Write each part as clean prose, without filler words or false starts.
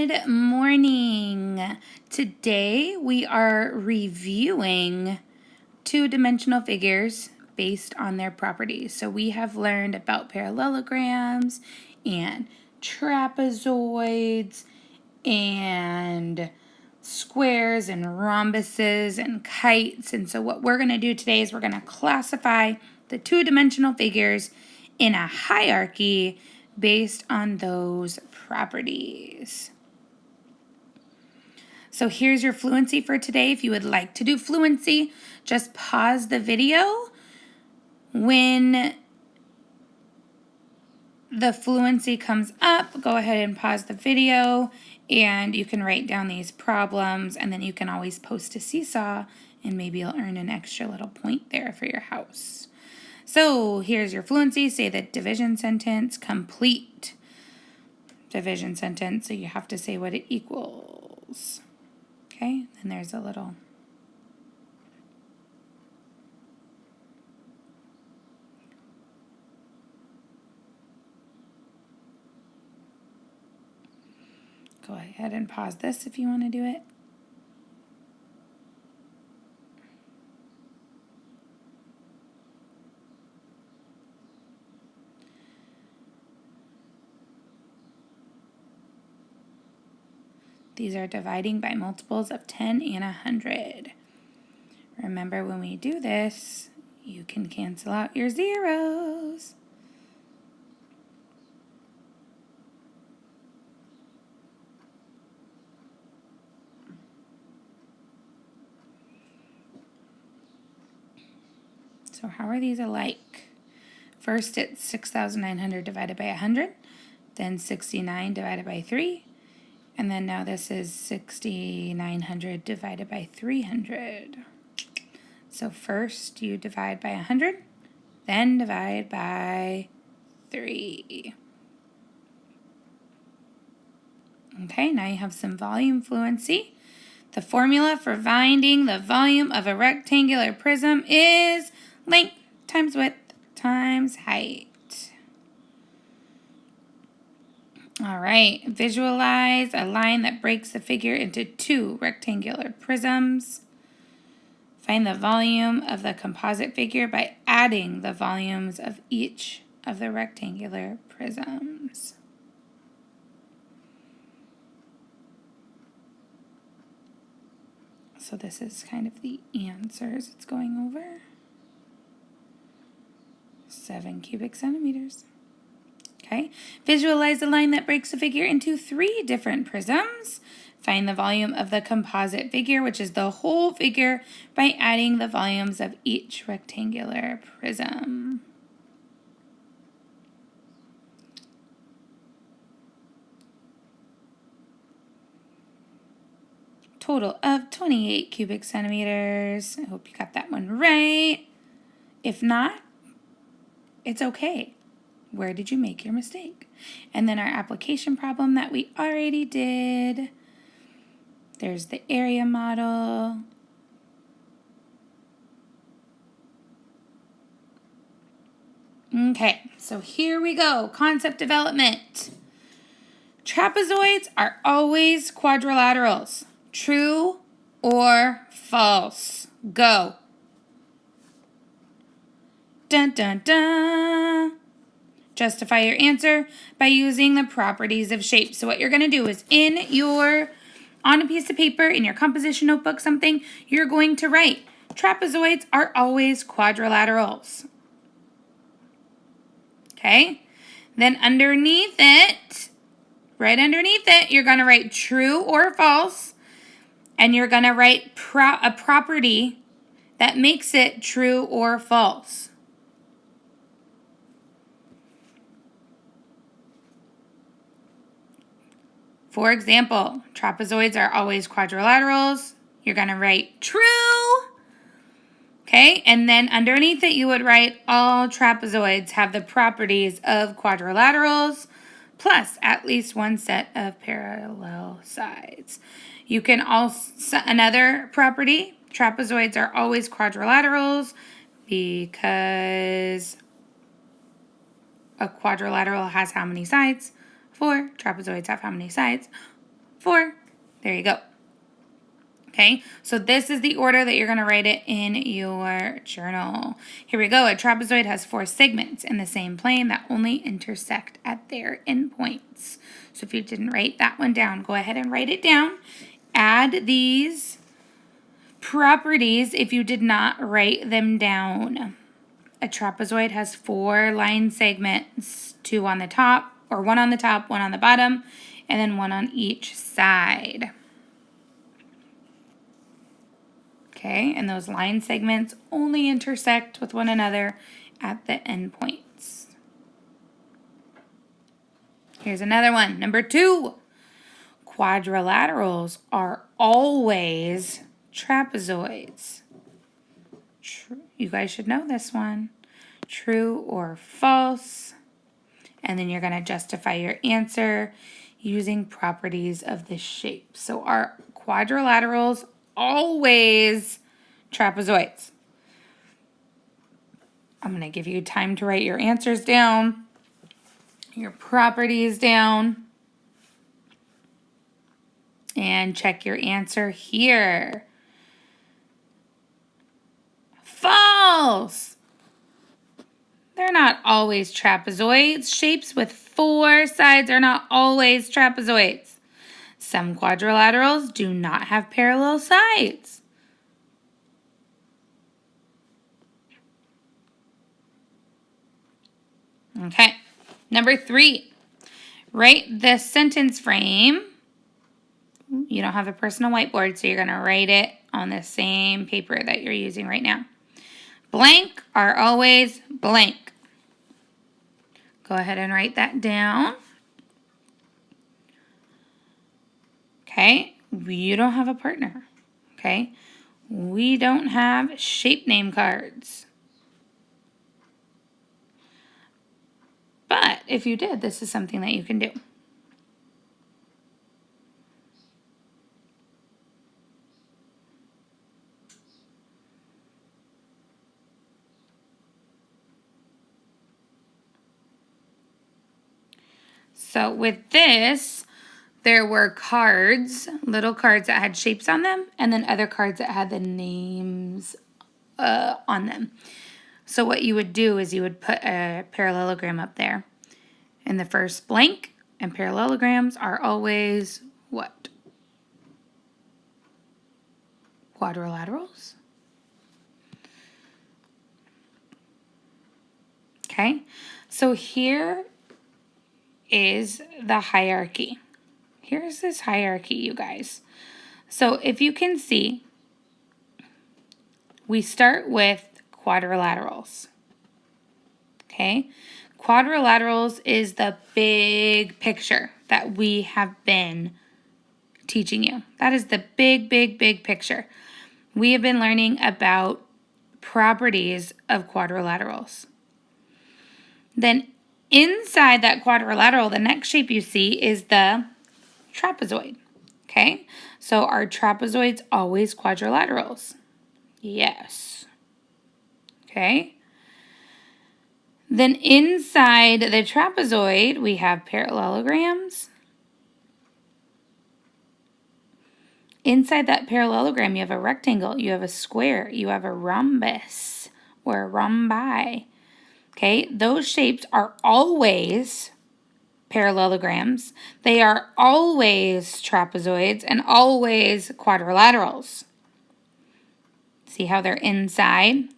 Good morning. Today we are reviewing two-dimensional figures based on their properties. So we have learned about parallelograms and trapezoids and squares and rhombuses and kites. And so what we're going to do today is we're going to classify the two-dimensional figures in a hierarchy based on those properties. So here's your fluency for today. If you would like to do fluency, just pause the video. When the fluency comes up, go ahead and pause the video and you can write down these problems, and then you can always post a seesaw and maybe you'll earn an extra little point there for your house. So here's your fluency. Say the division sentence, complete division sentence. So you have to say what it equals. Okay, and there's a little go ahead and pause this if you want to do it. These are dividing by multiples of 10 and 100. Remember, when we do this, you can cancel out your zeros. So how are these alike? First, it's 6,900 divided by 100, then 69 divided by 3, and then now this is 6,900 divided by 300. So first you divide by 100, then divide by 3. Okay, now you have some volume fluency. The formula for finding the volume of a rectangular prism is length times width times height. All right, visualize a line that breaks the figure into two rectangular prisms. Find the volume of the composite figure by adding the volumes of each of the rectangular prisms. So this is kind of the answers it's going over. 7 cubic centimeters. Okay, visualize a line that breaks the figure into 3 different prisms. Find the volume of the composite figure, which is the whole figure, by adding the volumes of each rectangular prism. Total of 28 cubic centimeters. I hope you got that one right. If not, it's okay. Where did you make your mistake? And then our application problem that we already did. There's the area model. Okay, so here we go. Concept development. Trapezoids are always quadrilaterals. True or false? Go. Dun, dun, dun. Justify your answer by using the properties of shapes. So what you're going to do is on a piece of paper, in your composition notebook, something, you're going to write, trapezoids are always quadrilaterals. Okay? Then underneath it, right underneath it, you're going to write true or false, and you're going to write a property that makes it true or false. For example, trapezoids are always quadrilaterals. You're going to write true. Okay, and then underneath it, you would write all trapezoids have the properties of quadrilaterals plus at least one set of parallel sides. You can also, another property, trapezoids are always quadrilaterals because a quadrilateral has how many sides? 4. Trapezoids have how many sides? 4. There you go. Okay, so this is the order that you're going to write it in your journal. Here we go. A trapezoid has 4 segments in the same plane that only intersect at their endpoints. So if you didn't write that one down, go ahead and write it down. Add these properties if you did not write them down. A trapezoid has 4 line segments, 2 on the top, or 1 on the top, 1 on the bottom, and then 1 on each side. Okay, and those line segments only intersect with one another at the endpoints. Here's another one. Number 2. Quadrilaterals are always trapezoids. You guys should know this one. True or false? And then you're going to justify your answer using properties of the shape. So are quadrilaterals always trapezoids? I'm going to give you time to write your answers down, your properties down, and check your answer here. False! They're not always trapezoids. Shapes with 4 sides are not always trapezoids. Some quadrilaterals do not have parallel sides. Okay, number 3. Write the sentence frame. You don't have a personal whiteboard, so you're going to write it on the same paper that you're using right now. Blank are always blank. Go ahead and write that down. Okay, you don't have a partner. Okay, we don't have shape name cards. But if you did, this is something that you can do. So with this, there were cards, little cards that had shapes on them, and then other cards that had the names on them. So what you would do is you would put a parallelogram up there in the first blank, and parallelograms are always what? Quadrilaterals. Okay, so here is the hierarchy. Here's this hierarchy, you guys. So if you can see, we start with quadrilaterals. Okay, quadrilaterals is the big picture that we have been teaching you. That is the big, big, big picture. We have been learning about properties of quadrilaterals. Then inside that quadrilateral, the next shape you see is the trapezoid. Okay, so are trapezoids always quadrilaterals? Yes. Okay. Then inside the trapezoid, we have parallelograms. Inside that parallelogram, you have a rectangle, you have a square, you have a rhombus or a rhombi. Okay, those shapes are always parallelograms. They are always trapezoids and always quadrilaterals. See how they're inside?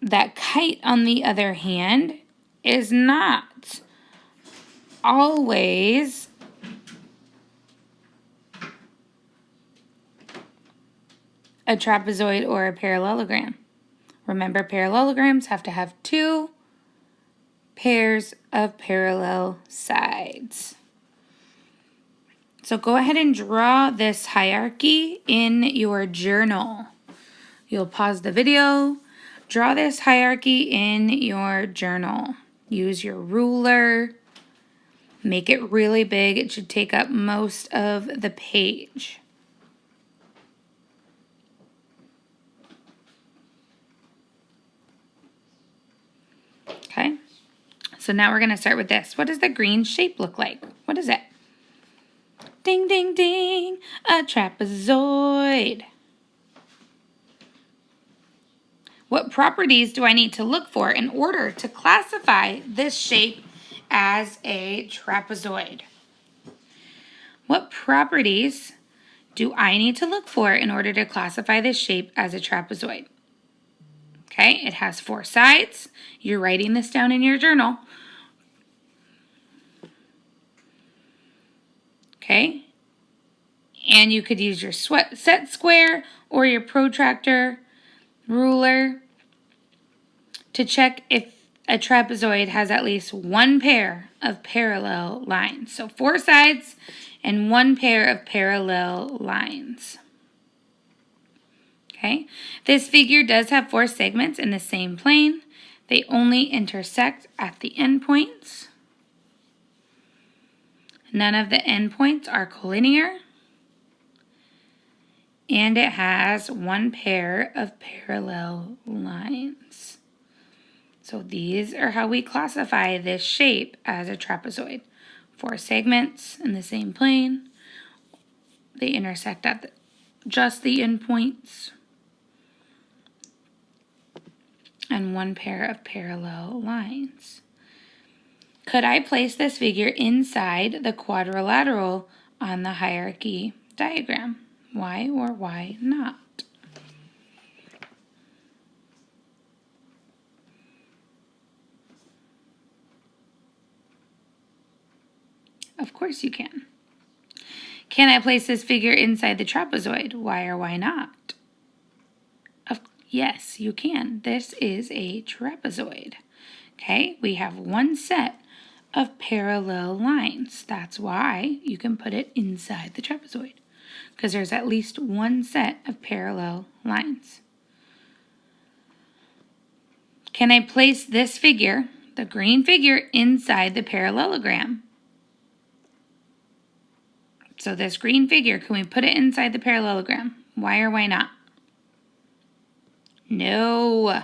That kite, on the other hand, is not always a trapezoid or a parallelogram. Remember, parallelograms have to have 2 pairs of parallel sides. So go ahead and draw this hierarchy in your journal. You'll pause the video, draw this hierarchy in your journal. Use your ruler, make it really big. It should take up most of the page. Okay, So now we're going to start with this. What does the green shape look like? What is it? Ding, ding, ding, a trapezoid. What properties do I need to look for in order to classify this shape as a trapezoid? What properties do I need to look for in order to classify this shape as a trapezoid? Okay, it has 4 sides. You're writing this down in your journal. Okay, and you could use your set square or your protractor ruler to check if a trapezoid has at least 1 pair of parallel lines. So 4 sides and 1 pair of parallel lines. Okay, this figure does have 4 segments in the same plane. They only intersect at the endpoints. None of the endpoints are collinear. And it has 1 pair of parallel lines. So these are how we classify this shape as a trapezoid. 4 segments in the same plane. They intersect at just the endpoints. And 1 pair of parallel lines. Could I place this figure inside the quadrilateral on the hierarchy diagram? Why or why not? Of course you can. Can I place this figure inside the trapezoid? Why or why not? Yes, you can. This is a trapezoid. Okay, we have 1 set of parallel lines. That's why you can put it inside the trapezoid, because there's at least 1 set of parallel lines. Can I place this figure, the green figure, inside the parallelogram? So this green figure, can we put it inside the parallelogram? Why or why not? No,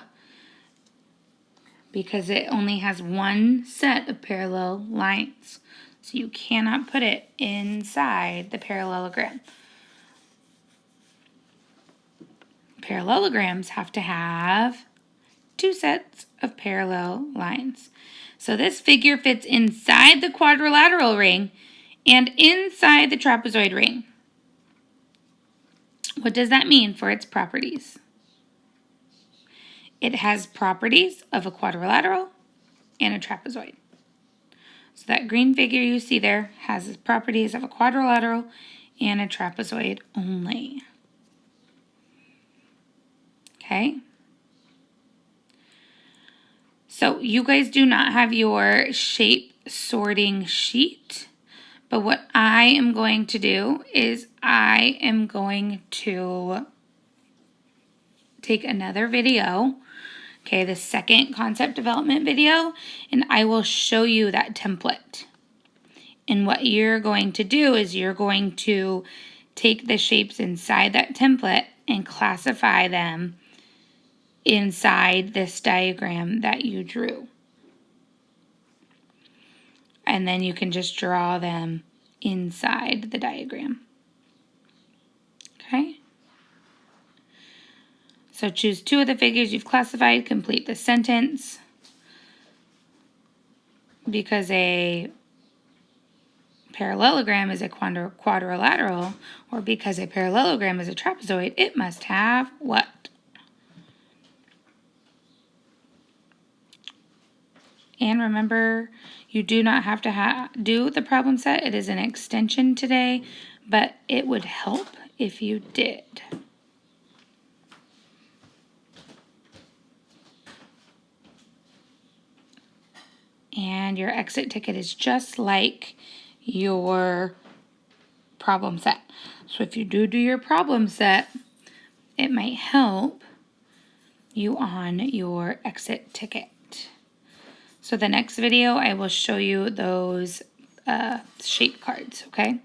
because it only has 1 set of parallel lines. So you cannot put it inside the parallelogram. Parallelograms have to have 2 sets of parallel lines. So this figure fits inside the quadrilateral ring and inside the trapezoid ring. What does that mean for its properties? It has properties of a quadrilateral and a trapezoid. So that green figure you see there has the properties of a quadrilateral and a trapezoid only. Okay? So you guys do not have your shape sorting sheet, but what I am going to do is I am going to take another video, okay, the second concept development video, and I will show you that template. And what you're going to do is you're going to take the shapes inside that template and classify them inside this diagram that you drew. And then you can just draw them inside the diagram. Okay? So choose 2 of the figures you've classified, complete the sentence. Because a parallelogram is a quadrilateral, or because a parallelogram is a trapezoid, it must have what? And remember, you do not have to do the problem set. It is an extension today, but it would help if you did. And your exit ticket is just like your problem set. So if you do your problem set, it might help you on your exit ticket. So the next video, I will show you those shape cards, okay?